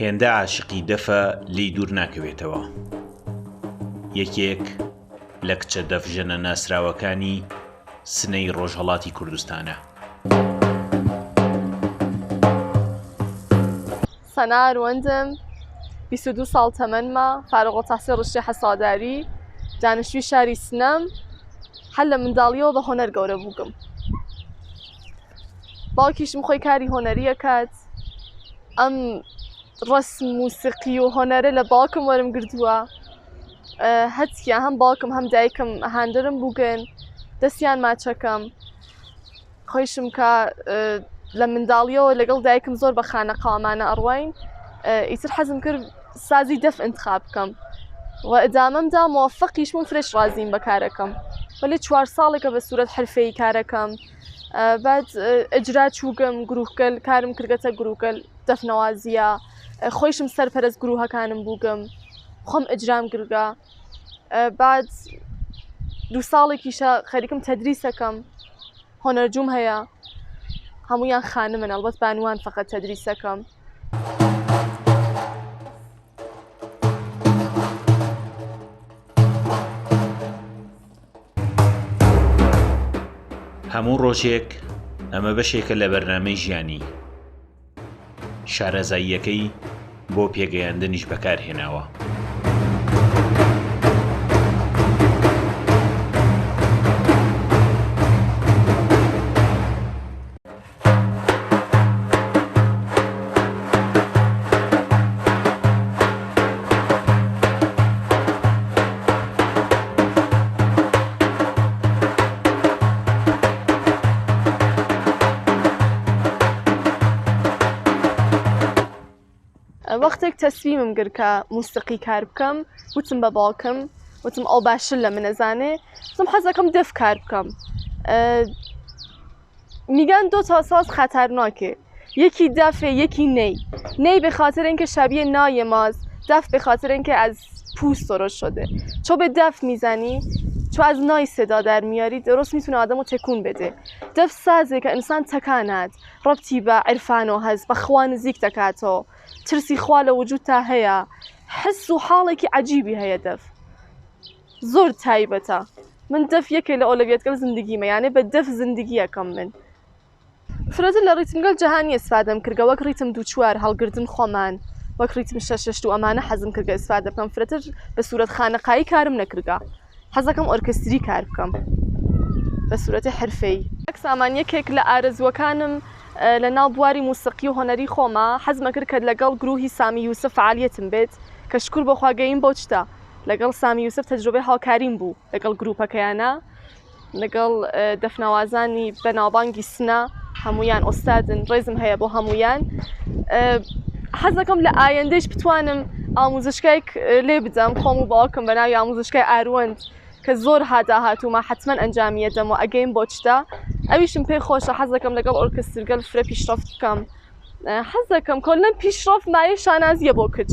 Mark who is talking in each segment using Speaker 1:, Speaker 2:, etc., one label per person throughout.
Speaker 1: هێندە عاشقی دەفە لی دوور ناکەوێتەوە. یەکێک لە کچە دەفژەنە ناسراوەکانی سنەی ڕۆژهەڵاتی کوردستانە.
Speaker 2: سەنا ئەروەندم، 22 ساڵ تەمەنمە، فارغ التحصیل ڕشتی حەساداری، دانیشتووی شاری سنەم. هەر لە منداڵیەوە بە هۆنەر گەورە بووگم. باوکیشم خۆی کاری هۆنەریە کات. ئەم ڕەسم موسیقی و هۆنەرە لە باوکم وەرم گردووە. هەتیە هەم باوکم هەم دایکم هاندرم بووگن، دەستیان ماچەکەم. خۆیشم کە لە منداڵیەوە لەگەڵ دایکم زۆر بە خانەقاوەمانە ئەڕۆین. ئیتر حەزم کرد سازی دەف انتخاب بکەم و ئەدامەمدا موفەقیش بووم، فرێش ڕازیم بە کارەکەم. وەلی 4 ساڵێکە بە سوورەت حرفەیی کارەکەم. بعد ئەجرا چووگەم گروهگەل، کارم کردگەتە گروهگەل دەفنەوازیە. خۆیشم سەرپەرست گروهەکانم بووگم، خۆم ئەجرام گرگا. بعد 2 ساڵێکیشە خەریکم تەدریسەکەم، هۆنەرجووم هەیە، هەموویان خانمن، ئەڵبەت بانوان فەقەت تەدریسەکەم.
Speaker 1: هەموو ڕۆژێک ئەمە بەشێکە لە بەرنامەی ژیانی. شارەزاییەکەی بۆ پێگەیاندنیش بەکارهێناوە.
Speaker 2: وەختێک تەسلیمم کرد کە موسیقی کار بکەم، وتم بە باوکم، وتم ئەو باشتر لە منەزانێ، وتم حەزەکەم دەف کار بکەم. میگن 2 تا ساز خەتەرناکێ، یەکی دەفێ یەکی نەی. نەی به خاطر اینکه شبیه نای ماست، دف به خاطر اینکه از پوست درست شده. چو به دف میزنی، چو از نای صدا در میاری، درست میتونه آدمو تکون بده. دف سازه که انسان تکاند، ربطی به عرفانو هست، به خوا نزیک دەکاتەوە، ترسی خوا لە وجودتا هەیە، حس و حاڵێکی عەجیبی هەیە دەف. زۆر تایبەتە. من دەف یەکێ لە ئۆلۆڤیەتگەل زندگیمە، یانێ بە دەف زندگیەکەم من. فرەتر لە ڕیتمگەل جەهانی ئەسفادەم کردگە، وەک ریتم 2-4 هەڵگرتن خۆمان، وەک ریتم 6-6 و ئەمانە حەزم کردگە ئەسفادە بکەم. فرەتر بە سوورەت خانەقایی کارم نەکردگە، حەزەکەم ئۆرکستری کار بکەم بە سوورەتی حرفەیی. سامان یەکێک لە ئارەزوەکانم لە ناو بواری موسیقی و هۆنەری خۆمە، حەزمە کرد کە لەگەڵ گروهی سامی یوسف فعالیەتم بێت، کە شکر بەخوا گەییم بۆ چتە. لەگەڵ سامی یوسف تەجروبەی هاوکاریم بوو لەگەڵ گروپەکەیانە، لەگەڵ دەفنەوازانی بەناوبانگی سنە، هەمویان ئۆستادن، ڕێزم هەیە بۆ هەمویان. حەزەکەم لە ئایندەش بتوانم ئاموزشکایك لێ بدەم، خۆم و باوکم بە ناوی ئاموزشکای ئاروەند کە زۆر هاتوومە، حتمەن ئەنجامیەدەم و ئەگەیم بۆ چتە. ئەویشم پێی خۆشە، حەزەکەم لەگەڵ ئۆرکسترگەل فرە پیشرەفت بکەم. حەزەکەم کۆلەن پیشرەفت مایە شانازیە بۆ کچ.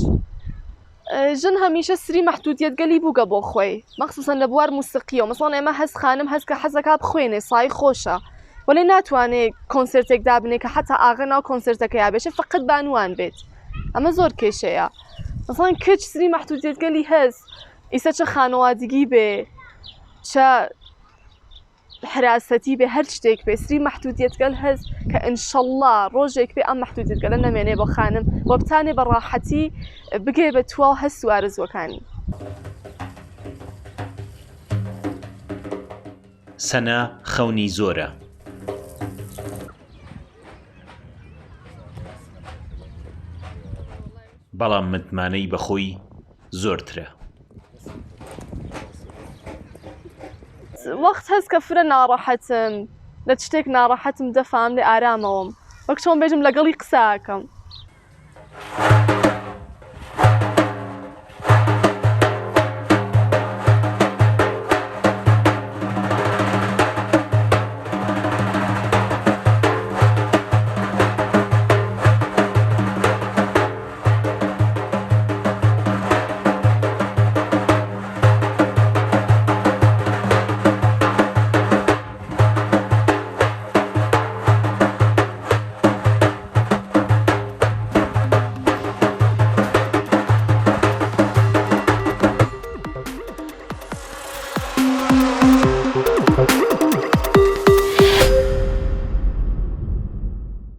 Speaker 2: ژن هەمیشە سری مەحدودیەتگەلی بووگە بۆ خۆی، مەخسوسەن لە بوار موسیقیەوە. مەسەڵەن ئێمە هەست خانم هەست کە حەزەکا بخوێنێ، سای خۆشە، وەڵێ ناتوانێت کۆنسرتێک دابنێ کە حتا ئاغا ناو کۆنسرتەکە یابێشە فقط بانوان بێت. ئەمە زۆر کێشەیە. مەسەڵەن کچ سری مەحدودیەتگەلی هەست، ئیسە چە خانەوادگی بێ، چە حراسەتی بێ، هەر شتێک بێ، سری مەحدودیەتگەل هەست کە ئینشەڵڵا ڕۆژێک بێ ئەم مەحدودیەتگەلە نەمێنێ بۆ خانم و بتانێ بە ڕاحەتی بگێ بە توا و هەست و ئارەزوەکانی.
Speaker 1: سەنا خەونی زۆرە. بەڵام متمانەی بەخۆی زۆرترە.
Speaker 2: وەخت هەست کە فرە ناڕەحەتم، لە شتێک ناڕەحەتم دەفام لێ ئارامەوەم، وەک چۆن بێژم لەگەڵی قساکەم.